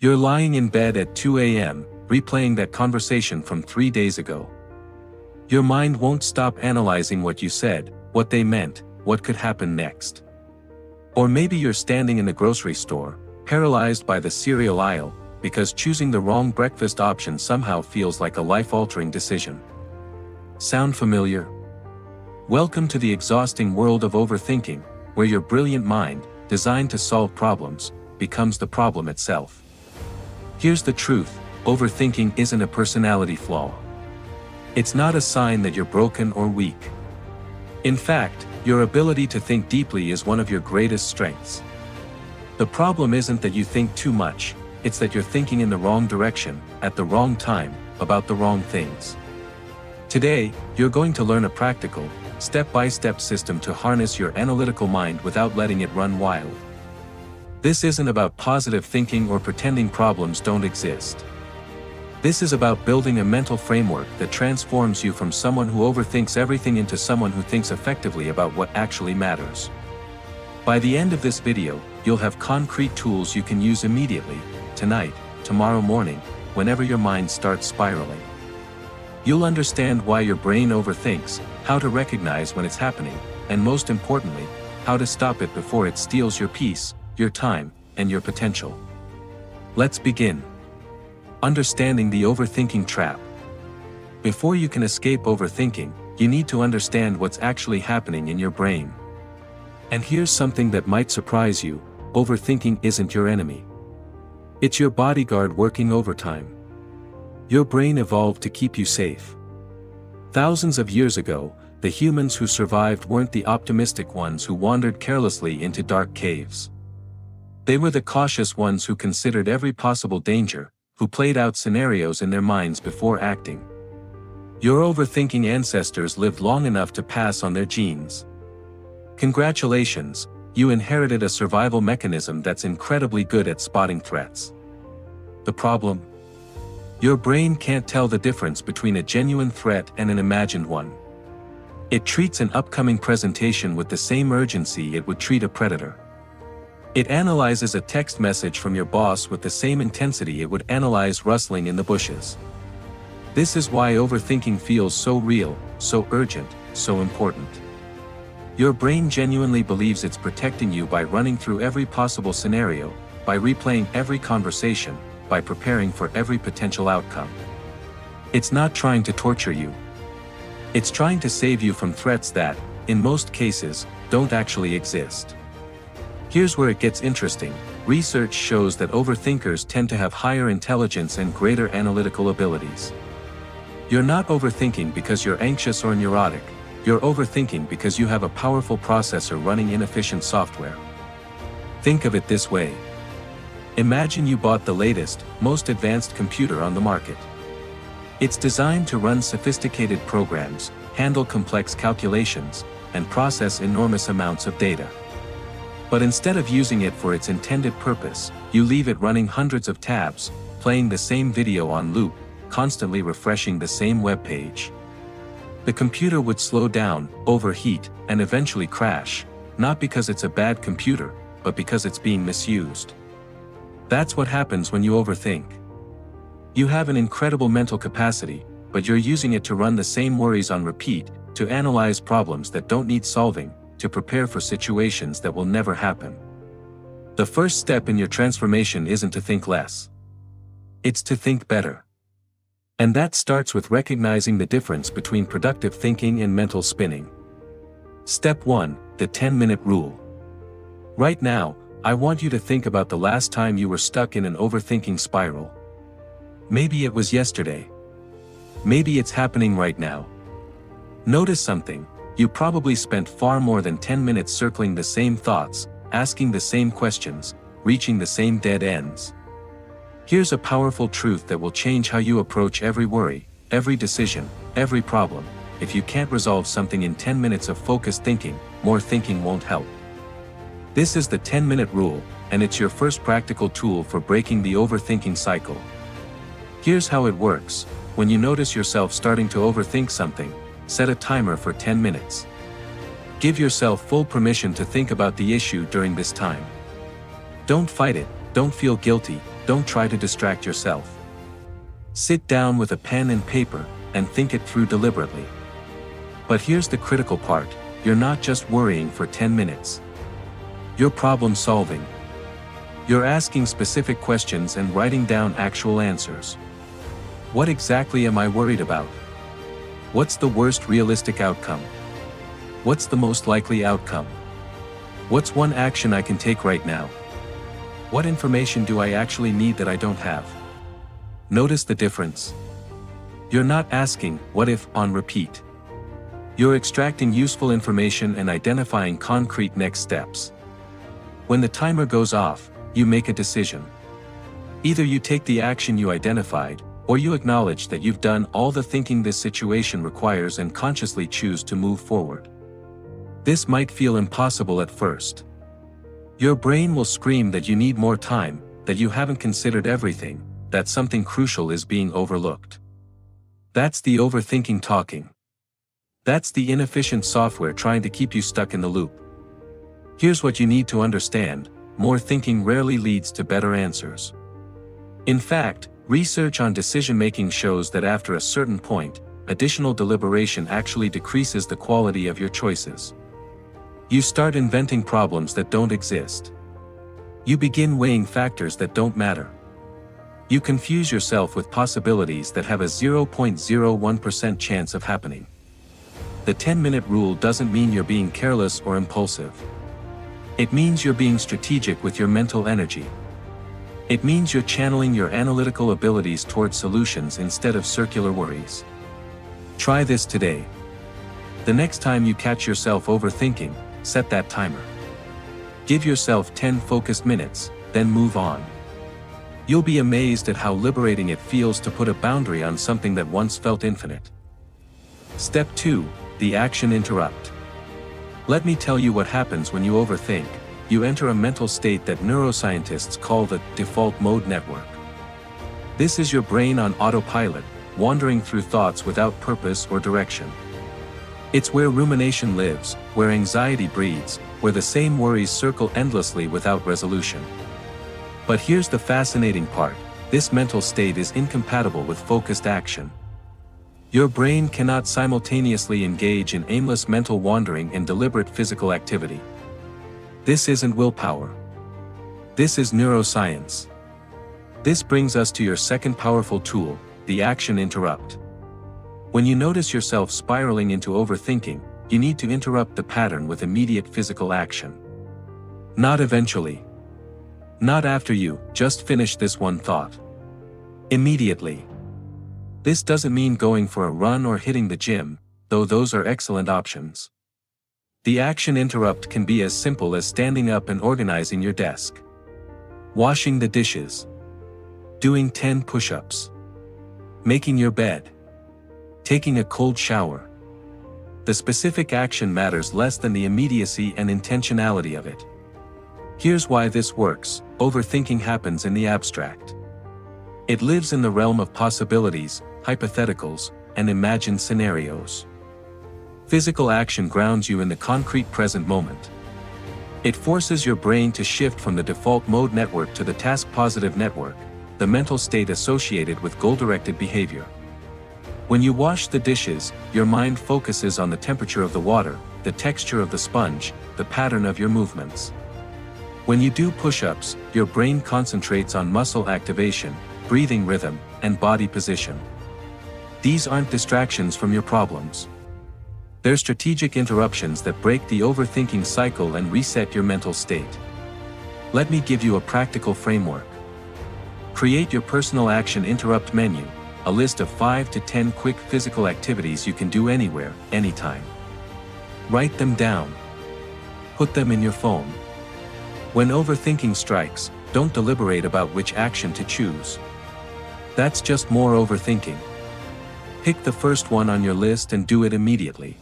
You're lying in bed at 2 a.m., replaying that conversation from 3 days ago. Your mind won't stop analyzing what you said, what they meant, what could happen next. Or maybe you're standing in the grocery store, paralyzed by the cereal aisle, because choosing the wrong breakfast option somehow feels like a life-altering decision. Sound familiar? Welcome to the exhausting world of overthinking, where your brilliant mind, designed to solve problems, becomes the problem itself. Here's the truth: overthinking isn't a personality flaw. It's not a sign that you're broken or weak. In fact, your ability to think deeply is one of your greatest strengths. The problem isn't that you think too much, it's that you're thinking in the wrong direction, at the wrong time, about the wrong things. Today, you're going to learn a practical, step-by-step system to harness your analytical mind without letting it run wild. This isn't about positive thinking or pretending problems don't exist. This is about building a mental framework that transforms you from someone who overthinks everything into someone who thinks effectively about what actually matters. By the end of this video, you'll have concrete tools you can use immediately, tonight, tomorrow morning, whenever your mind starts spiraling. You'll understand why your brain overthinks, how to recognize when it's happening, and most importantly, how to stop it before it steals your peace, your time, and your potential. Let's begin. Understanding the overthinking trap. Before you can escape overthinking, you need to understand what's actually happening in your brain. And here's something that might surprise you: overthinking isn't your enemy. It's your bodyguard working overtime. Your brain evolved to keep you safe. Thousands of years ago, the humans who survived weren't the optimistic ones who wandered carelessly into dark caves. They were the cautious ones who considered every possible danger, who played out scenarios in their minds before acting. Your overthinking ancestors lived long enough to pass on their genes. Congratulations, you inherited a survival mechanism that's incredibly good at spotting threats. The problem? Your brain can't tell the difference between a genuine threat and an imagined one. It treats an upcoming presentation with the same urgency it would treat a predator. It analyzes a text message from your boss with the same intensity it would analyze rustling in the bushes. This is why overthinking feels so real, so urgent, so important. Your brain genuinely believes it's protecting you by running through every possible scenario, by replaying every conversation, by preparing for every potential outcome. It's not trying to torture you. It's trying to save you from threats that, in most cases, don't actually exist. Here's where it gets interesting. Research shows that overthinkers tend to have higher intelligence and greater analytical abilities. You're not overthinking because you're anxious or neurotic. You're overthinking because you have a powerful processor running inefficient software. Think of it this way. Imagine you bought the latest, most advanced computer on the market. It's designed to run sophisticated programs, handle complex calculations, and process enormous amounts of data. But instead of using it for its intended purpose, you leave it running hundreds of tabs, playing the same video on loop, constantly refreshing the same web page. The computer would slow down, overheat, and eventually crash, not because it's a bad computer, but because it's being misused. That's what happens when you overthink. You have an incredible mental capacity, but you're using it to run the same worries on repeat, to analyze problems that don't need solving, to prepare for situations that will never happen. The first step in your transformation isn't to think less. It's to think better. And that starts with recognizing the difference between productive thinking and mental spinning. Step 1, the 10-minute rule. Right now, I want you to think about the last time you were stuck in an overthinking spiral. Maybe it was yesterday. Maybe it's happening right now. Notice something. You probably spent far more than 10 minutes circling the same thoughts, asking the same questions, reaching the same dead ends. Here's a powerful truth that will change how you approach every worry, every decision, every problem. If you can't resolve something in 10 minutes of focused thinking, more thinking won't help. This is the 10-minute rule, and it's your first practical tool for breaking the overthinking cycle. Here's how it works. When you notice yourself starting to overthink something, set a timer for 10 minutes. Give yourself full permission to think about the issue during this time. Don't fight it, don't feel guilty, don't try to distract yourself. Sit down with a pen and paper, and think it through deliberately. But here's the critical part, you're not just worrying for 10 minutes. You're problem solving. You're asking specific questions and writing down actual answers. What exactly am I worried about? What's the worst realistic outcome? What's the most likely outcome? What's one action I can take right now? What information do I actually need that I don't have? Notice the difference. You're not asking, what if, on repeat. You're extracting useful information and identifying concrete next steps. When the timer goes off, you make a decision. Either you take the action you identified, or you acknowledge that you've done all the thinking this situation requires and consciously choose to move forward. This might feel impossible at first. Your brain will scream that you need more time, that you haven't considered everything, that something crucial is being overlooked. That's the overthinking talking. That's the inefficient software trying to keep you stuck in the loop. Here's what you need to understand, more thinking rarely leads to better answers. In fact, research on decision-making shows that after a certain point, additional deliberation actually decreases the quality of your choices. You start inventing problems that don't exist. You begin weighing factors that don't matter. You confuse yourself with possibilities that have a 0.01% chance of happening. The 10-minute rule doesn't mean you're being careless or impulsive. It means you're being strategic with your mental energy. It means you're channeling your analytical abilities towards solutions instead of circular worries. Try this today. The next time you catch yourself overthinking, set that timer. Give yourself 10 focused minutes, then move on. You'll be amazed at how liberating it feels to put a boundary on something that once felt infinite. Step 2. The action interrupt. Let me tell you what happens when you overthink. You enter a mental state that neuroscientists call the default mode network. This is your brain on autopilot, wandering through thoughts without purpose or direction. It's where rumination lives, where anxiety breeds, where the same worries circle endlessly without resolution. But here's the fascinating part, this mental state is incompatible with focused action. Your brain cannot simultaneously engage in aimless mental wandering and deliberate physical activity. This isn't willpower. This is neuroscience. This brings us to your second powerful tool, the action interrupt. When you notice yourself spiraling into overthinking, you need to interrupt the pattern with immediate physical action. Not eventually. Not after you just finish this one thought. Immediately. This doesn't mean going for a run or hitting the gym, though those are excellent options. The action interrupt can be as simple as standing up and organizing your desk. Washing the dishes. Doing 10 push-ups. Making your bed. Taking a cold shower. The specific action matters less than the immediacy and intentionality of it. Here's why this works, overthinking happens in the abstract. It lives in the realm of possibilities, hypotheticals, and imagined scenarios. Physical action grounds you in the concrete present moment. It forces your brain to shift from the default mode network to the task-positive network, the mental state associated with goal-directed behavior. When you wash the dishes, your mind focuses on the temperature of the water, the texture of the sponge, the pattern of your movements. When you do push-ups, your brain concentrates on muscle activation, breathing rhythm, and body position. These aren't distractions from your problems. They're strategic interruptions that break the overthinking cycle and reset your mental state. Let me give you a practical framework. Create your personal action interrupt menu, a list of 5 to 10 quick physical activities you can do anywhere, anytime. Write them down. Put them in your phone. When overthinking strikes, don't deliberate about which action to choose. That's just more overthinking. Pick the first one on your list and do it immediately.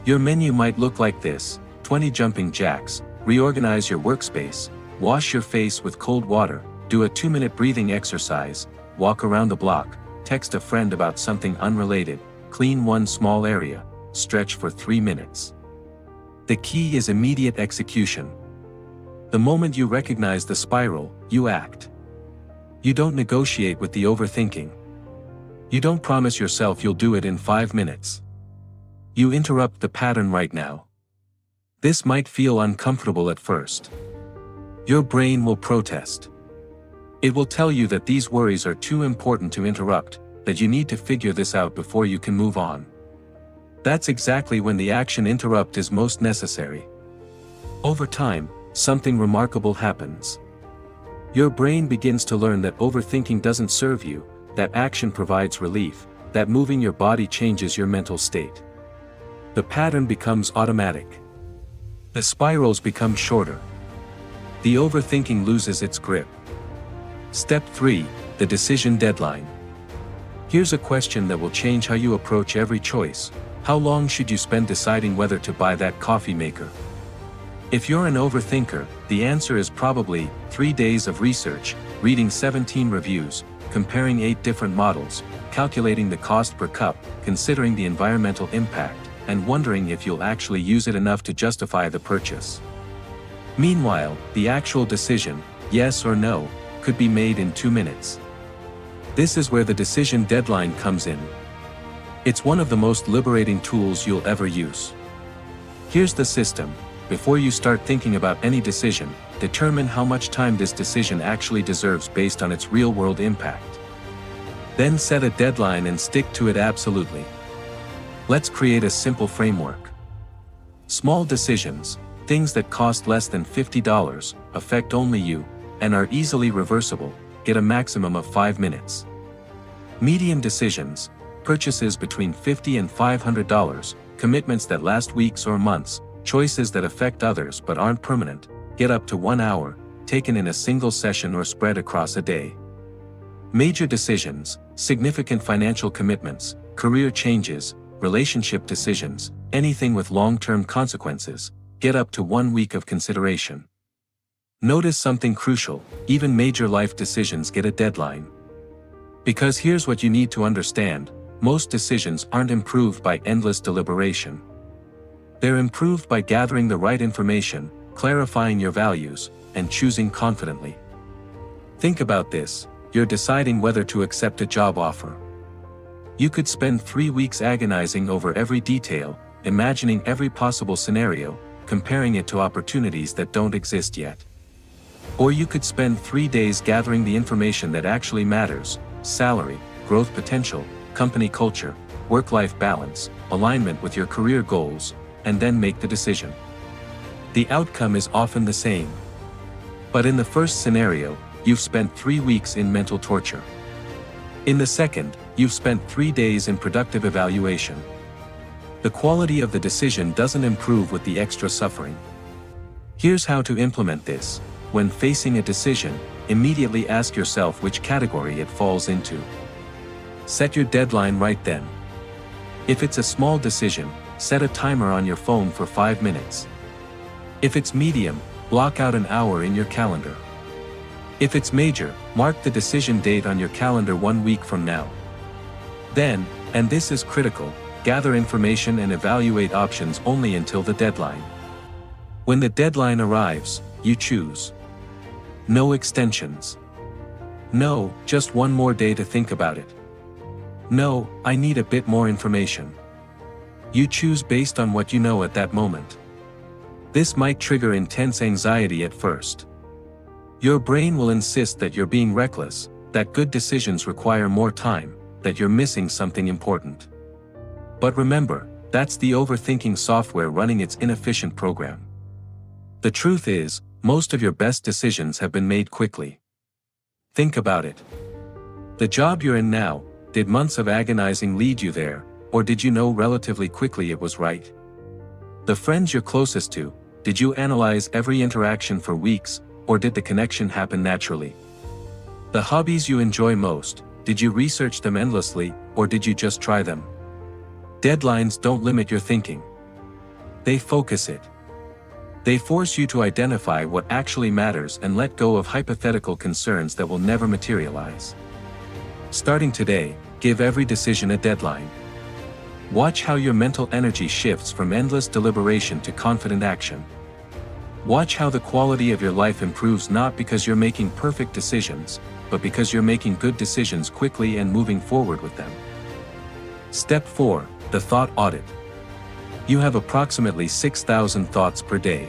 Your menu might look like this: 20 jumping jacks, reorganize your workspace, wash your face with cold water, do a 2-minute breathing exercise, walk around the block, text a friend about something unrelated, clean one small area, stretch for 3 minutes. The key is immediate execution. The moment you recognize the spiral, you act. You don't negotiate with the overthinking. You don't promise yourself you'll do it in 5 minutes. You interrupt the pattern right now. This might feel uncomfortable at first. Your brain will protest. It will tell you that these worries are too important to interrupt, that you need to figure this out before you can move on. That's exactly when the action interrupt is most necessary. Over time, something remarkable happens. Your brain begins to learn that overthinking doesn't serve you, that action provides relief, that moving your body changes your mental state. The pattern becomes automatic. The spirals become shorter. The overthinking loses its grip. Step 3. The decision deadline. Here's a question that will change how you approach every choice. How long should you spend deciding whether to buy that coffee maker? If you're an overthinker, the answer is probably 3 days of research, reading 17 reviews, comparing 8 different models, calculating the cost per cup, considering the environmental impact, and wondering if you'll actually use it enough to justify the purchase. Meanwhile, the actual decision, yes or no, could be made in 2 minutes. This is where the decision deadline comes in. It's one of the most liberating tools you'll ever use. Here's the system. Before you start thinking about any decision, determine how much time this decision actually deserves based on its real-world impact. Then set a deadline and stick to it absolutely. Let's create a simple framework. Small decisions, things that cost less than $50, affect only you, and are easily reversible, get a maximum of 5 minutes. Medium decisions, purchases between $50 and $500, commitments that last weeks or months, choices that affect others but aren't permanent, get up to 1 hour, taken in a single session or spread across a day. Major decisions, significant financial commitments, career changes, relationship decisions, anything with long-term consequences, get up to 1 week of consideration. Notice something crucial, even major life decisions get a deadline. Because here's what you need to understand, most decisions aren't improved by endless deliberation. They're improved by gathering the right information, clarifying your values, and choosing confidently. Think about this, you're deciding whether to accept a job offer. You could spend 3 weeks agonizing over every detail, imagining every possible scenario, comparing it to opportunities that don't exist yet. Or you could spend 3 days gathering the information that actually matters: salary, growth potential, company culture, work-life balance, alignment with your career goals, and then make the decision. The outcome is often the same. But in the first scenario, you've spent 3 weeks in mental torture. In the second, you've spent 3 days in productive evaluation. The quality of the decision doesn't improve with the extra suffering. Here's how to implement this. When facing a decision, immediately ask yourself which category it falls into. Set your deadline right then. If it's a small decision, set a timer on your phone for 5 minutes. If it's medium, block out an hour in your calendar. If it's major, mark the decision date on your calendar 1 week from now. Then, and this is critical, gather information and evaluate options only until the deadline. When the deadline arrives, you choose. No extensions. No, just 1 more day to think about it. No, I need a bit more information. You choose based on what you know at that moment. This might trigger intense anxiety at first. Your brain will insist that you're being reckless, that good decisions require more time, that you're missing something important. But remember, that's the overthinking software running its inefficient program. The truth is, most of your best decisions have been made quickly. Think about it. The job you're in now, did months of agonizing lead you there, or did you know relatively quickly it was right? The friends you're closest to, did you analyze every interaction for weeks, or did the connection happen naturally? The hobbies you enjoy most, did you research them endlessly, or did you just try them? Deadlines don't limit your thinking. They focus it. They force you to identify what actually matters and let go of hypothetical concerns that will never materialize. Starting today, give every decision a deadline. Watch how your mental energy shifts from endless deliberation to confident action. Watch how the quality of your life improves not because you're making perfect decisions, but because you're making good decisions quickly and moving forward with them. Step 4. The thought audit. You have approximately 6,000 thoughts per day.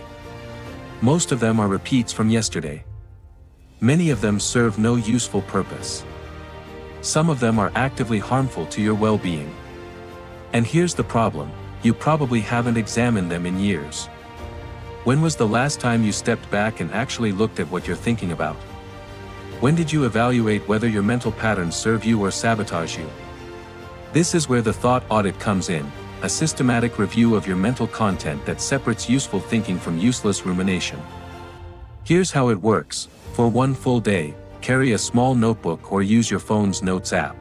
Most of them are repeats from yesterday. Many of them serve no useful purpose. Some of them are actively harmful to your well-being. And here's the problem: you probably haven't examined them in years. When was the last time you stepped back and actually looked at what you're thinking about? When did you evaluate whether your mental patterns serve you or sabotage you? This is where the thought audit comes in, a systematic review of your mental content that separates useful thinking from useless rumination. Here's how it works. For one full day, carry a small notebook or use your phone's notes app.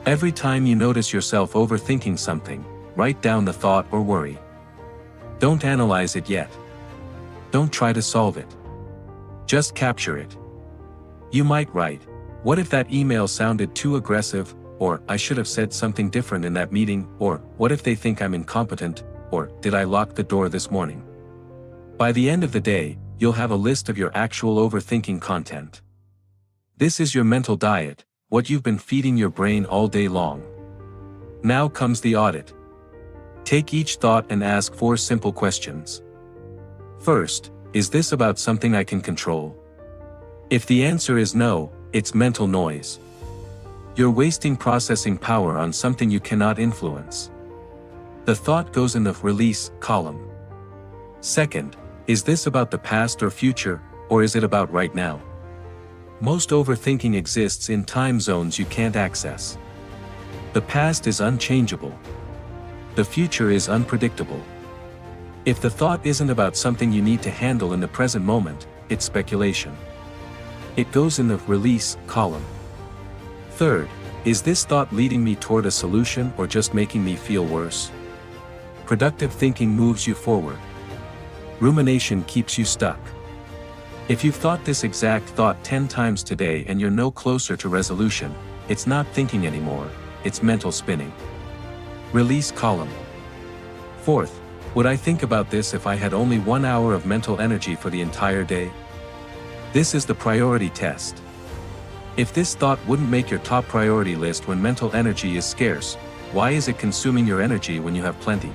Every time you notice yourself overthinking something, write down the thought or worry. Don't analyze it yet. Don't try to solve it. Just capture it. You might write, "What if that email sounded too aggressive?" Or, "I should have said something different in that meeting," or, "What if they think I'm incompetent?" or, "Did I lock the door this morning?" By the end of the day, you'll have a list of your actual overthinking content. This is your mental diet, what you've been feeding your brain all day long. Now comes the audit. Take each thought and ask 4 simple questions. First, is this about something I can control? If the answer is no, it's mental noise. You're wasting processing power on something you cannot influence. The thought goes in the release column. Second, is this about the past or future, or is it about right now? Most overthinking exists in time zones you can't access. The past is unchangeable. The future is unpredictable. If the thought isn't about something you need to handle in the present moment, it's speculation. It goes in the release column. Third, is this thought leading me toward a solution or just making me feel worse? Productive thinking moves you forward. Rumination keeps you stuck. If you've thought this exact thought 10 times today and you're no closer to resolution, it's not thinking anymore, it's mental spinning. Release column. Fourth, would I think about this if I had only 1 hour of mental energy for the entire day? This is the priority test. If this thought wouldn't make your top priority list when mental energy is scarce, why is it consuming your energy when you have plenty?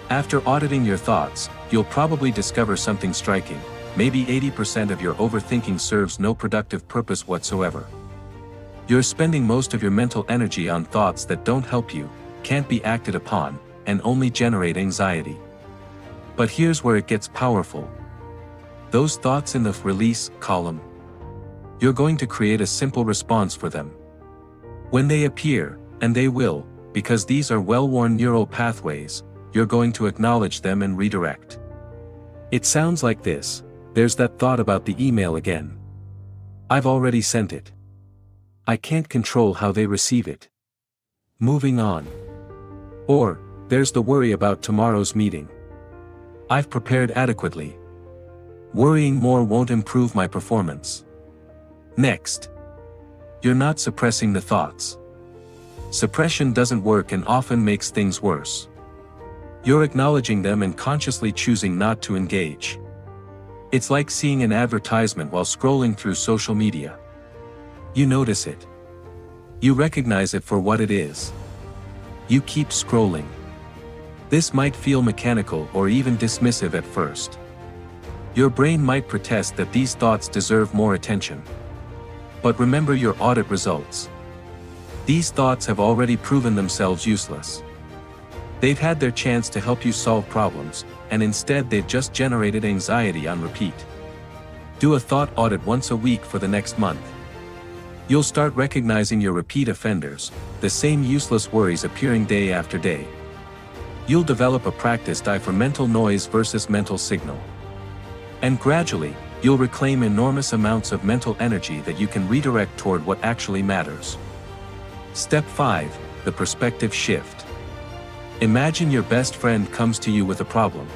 After auditing your thoughts, you'll probably discover something striking. Maybe 80% of your overthinking serves no productive purpose whatsoever. You're spending most of your mental energy on thoughts that don't help you, can't be acted upon, and only generate anxiety. But here's where it gets powerful. Those thoughts in the release column. You're going to create a simple response for them. When they appear, and they will, because these are well-worn neural pathways, you're going to acknowledge them and redirect. It sounds like this: there's that thought about the email again. I've already sent it. I can't control how they receive it. Moving on. Or, there's the worry about tomorrow's meeting. I've prepared adequately. Worrying more won't improve my performance. Next. You're not suppressing the thoughts. Suppression doesn't work and often makes things worse. You're acknowledging them and consciously choosing not to engage. It's like seeing an advertisement while scrolling through social media. You notice it. You recognize it for what it is. You keep scrolling. This might feel mechanical or even dismissive at first. Your brain might protest that these thoughts deserve more attention. But remember your audit results. These thoughts have already proven themselves useless. They've had their chance to help you solve problems, and instead they've just generated anxiety on repeat. Do a thought audit once a week for the next month. You'll start recognizing your repeat offenders, the same useless worries appearing day after day. You'll develop a practiced eye for mental noise versus mental signal. And gradually, you'll reclaim enormous amounts of mental energy that you can redirect toward what actually matters. Step 5. The perspective shift. Imagine your best friend comes to you with a problem.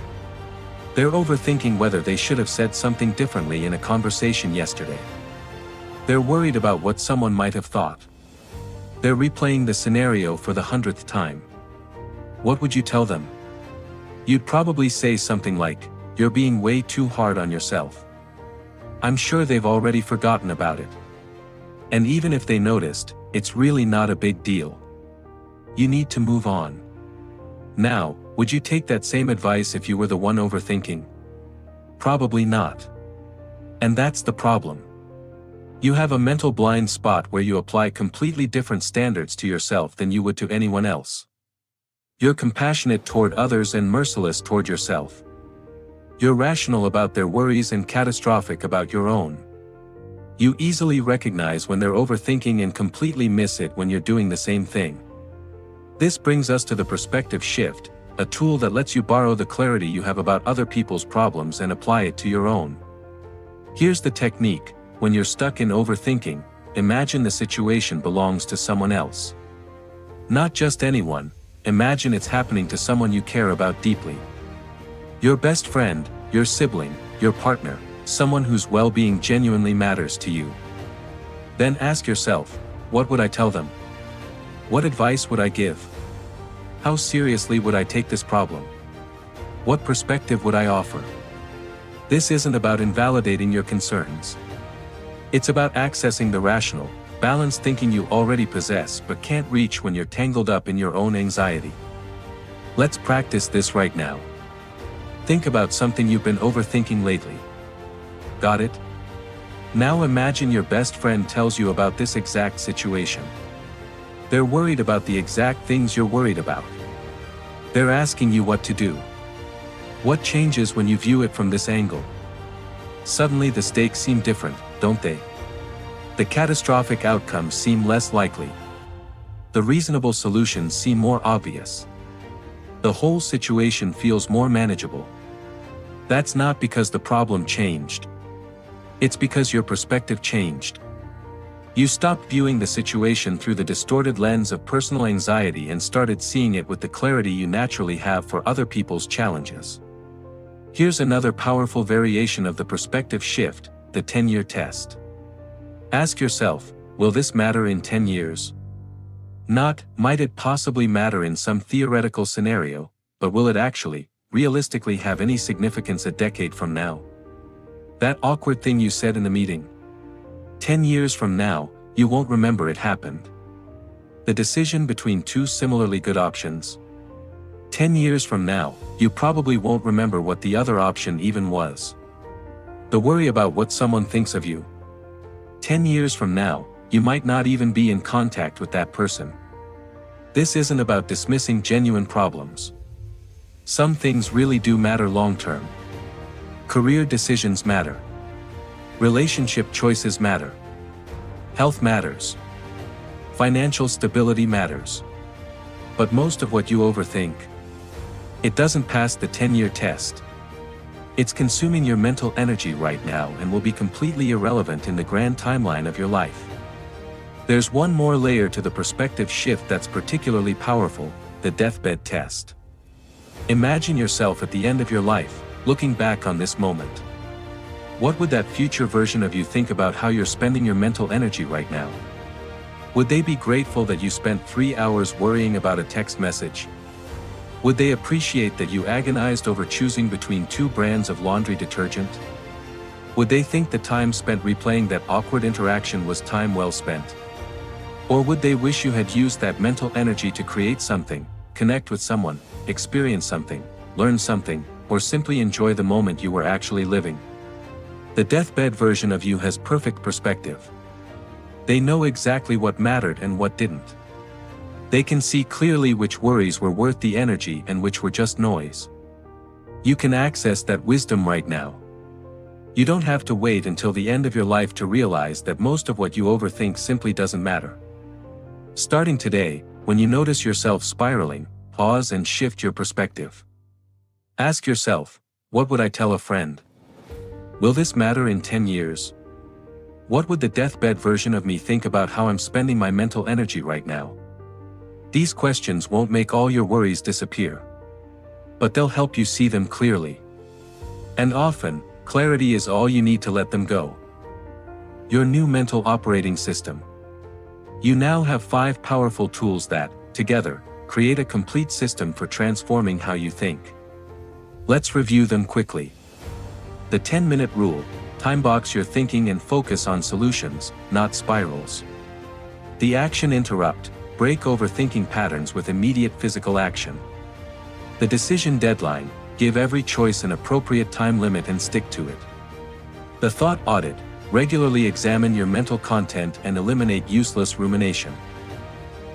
They're overthinking whether they should have said something differently in a conversation yesterday. They're worried about what someone might have thought. They're replaying the scenario for the 100th time. What would you tell them? You'd probably say something like, "You're being way too hard on yourself." I'm sure they've already forgotten about it. And even if they noticed, it's really not a big deal. You need to move on. Now, would you take that same advice if you were the one overthinking? Probably not. And that's the problem. You have a mental blind spot where you apply completely different standards to yourself than you would to anyone else. You're compassionate toward others and merciless toward yourself. You're rational about their worries and catastrophic about your own. You easily recognize when they're overthinking and completely miss it when you're doing the same thing. This brings us to the perspective shift, a tool that lets you borrow the clarity you have about other people's problems and apply it to your own. Here's the technique: when you're stuck in overthinking, imagine the situation belongs to someone else. Not just anyone, imagine it's happening to someone you care about deeply. Your best friend, your sibling, your partner, someone whose well-being genuinely matters to you. Then ask yourself, what would I tell them? What advice would I give? How seriously would I take this problem? What perspective would I offer? This isn't about invalidating your concerns. It's about accessing the rational, balanced thinking you already possess but can't reach when you're tangled up in your own anxiety. Let's practice this right now. Think about something you've been overthinking lately. Got it? Now imagine your best friend tells you about this exact situation. They're worried about the exact things you're worried about. They're asking you what to do. What changes when you view it from this angle? Suddenly the stakes seem different, don't they? The catastrophic outcomes seem less likely. The reasonable solutions seem more obvious. The whole situation feels more manageable. That's not because the problem changed. It's because your perspective changed. You stopped viewing the situation through the distorted lens of personal anxiety and started seeing it with the clarity you naturally have for other people's challenges. Here's another powerful variation of the perspective shift, the 10-year test. Ask yourself, will this matter in 10 years? Not, might it possibly matter in some theoretical scenario, but will it actually, realistically have any significance a decade from now? That awkward thing you said in the meeting. 10 years from now, you won't remember it happened. The decision between two similarly good options. 10 years from now, you probably won't remember what the other option even was. The worry about what someone thinks of you. 10 years from now, you might not even be in contact with that person. This isn't about dismissing genuine problems. Some things really do matter long-term. Career decisions matter. Relationship choices matter. Health matters. Financial stability matters. But most of what you overthink, it doesn't pass the 10-year test. It's consuming your mental energy right now and will be completely irrelevant in the grand timeline of your life. There's one more layer to the perspective shift that's particularly powerful, the deathbed test. Imagine yourself at the end of your life, looking back on this moment. What would that future version of you think about how you're spending your mental energy right now? Would they be grateful that you spent 3 hours worrying about a text message? Would they appreciate that you agonized over choosing between 2 brands of laundry detergent? Would they think the time spent replaying that awkward interaction was time well spent? Or would they wish you had used that mental energy to create something, connect with someone, experience something, learn something, or simply enjoy the moment you were actually living? The deathbed version of you has perfect perspective. They know exactly what mattered and what didn't. They can see clearly which worries were worth the energy and which were just noise. You can access that wisdom right now. You don't have to wait until the end of your life to realize that most of what you overthink simply doesn't matter. Starting today, when you notice yourself spiraling, pause and shift your perspective. Ask yourself, what would I tell a friend? Will this matter in 10 years? What would the deathbed version of me think about how I'm spending my mental energy right now? These questions won't make all your worries disappear. But they'll help you see them clearly. And often, clarity is all you need to let them go. Your new mental operating system. You now have 5 powerful tools that, together, create a complete system for transforming how you think. Let's review them quickly. The 10-minute rule, Time box your thinking and focus on solutions, not spirals. The action interrupt, break overthinking patterns with immediate physical action. The decision deadline, give every choice an appropriate time limit and stick to it. The thought audit, regularly examine your mental content and eliminate useless rumination.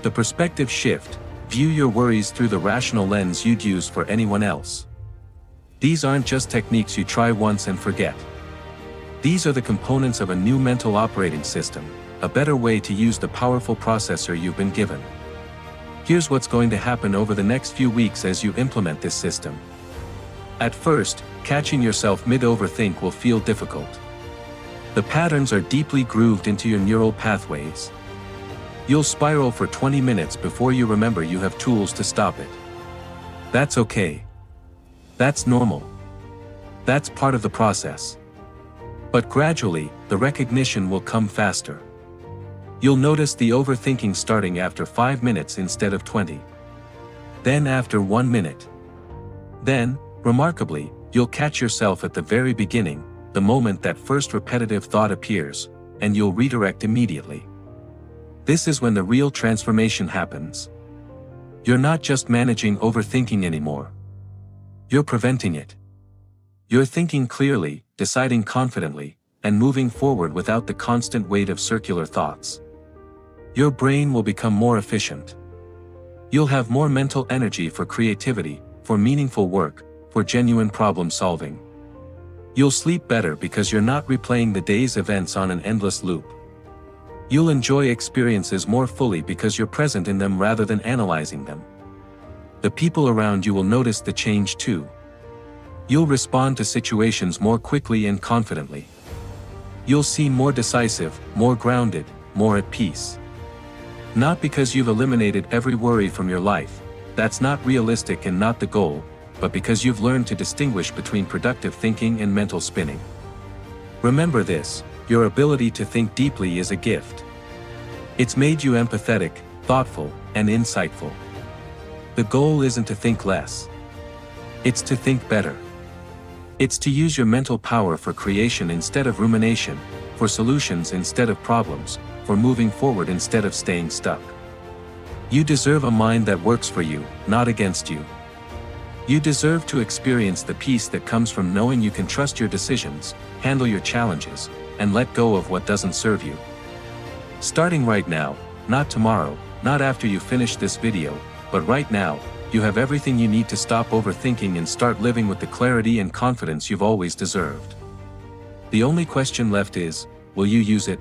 The perspective shift, view your worries through the rational lens you'd use for anyone else. These aren't just techniques you try once and forget. These are the components of a new mental operating system, a better way to use the powerful processor you've been given. Here's what's going to happen over the next few weeks as you implement this system. At first, catching yourself mid-overthink will feel difficult. The patterns are deeply grooved into your neural pathways. You'll spiral for 20 minutes before you remember you have tools to stop it. That's okay. That's normal. That's part of the process. But gradually, the recognition will come faster. You'll notice the overthinking starting after 5 minutes instead of 20. Then after 1 minute. Then, remarkably, you'll catch yourself at the very beginning, the moment that first repetitive thought appears, and you'll redirect immediately. This is when the real transformation happens. You're not just managing overthinking anymore. You're preventing it. You're thinking clearly, deciding confidently, and moving forward without the constant weight of circular thoughts. Your brain will become more efficient. You'll have more mental energy for creativity, for meaningful work, for genuine problem solving. You'll sleep better because you're not replaying the day's events on an endless loop. You'll enjoy experiences more fully because you're present in them rather than analyzing them. The people around you will notice the change too. You'll respond to situations more quickly and confidently. You'll seem more decisive, more grounded, more at peace. Not because you've eliminated every worry from your life, that's not realistic and not the goal, but because you've learned to distinguish between productive thinking and mental spinning. Remember this, your ability to think deeply is a gift. It's made you empathetic, thoughtful, and insightful. The goal isn't to think less. It's to think better. It's to use your mental power for creation instead of rumination, for solutions instead of problems, for moving forward instead of staying stuck. You deserve a mind that works for you, not against you. You deserve to experience the peace that comes from knowing you can trust your decisions, handle your challenges, and let go of what doesn't serve you. Starting right now, not tomorrow, not after you finish this video, but right now, you have everything you need to stop overthinking and start living with the clarity and confidence you've always deserved. The only question left is, will you use it?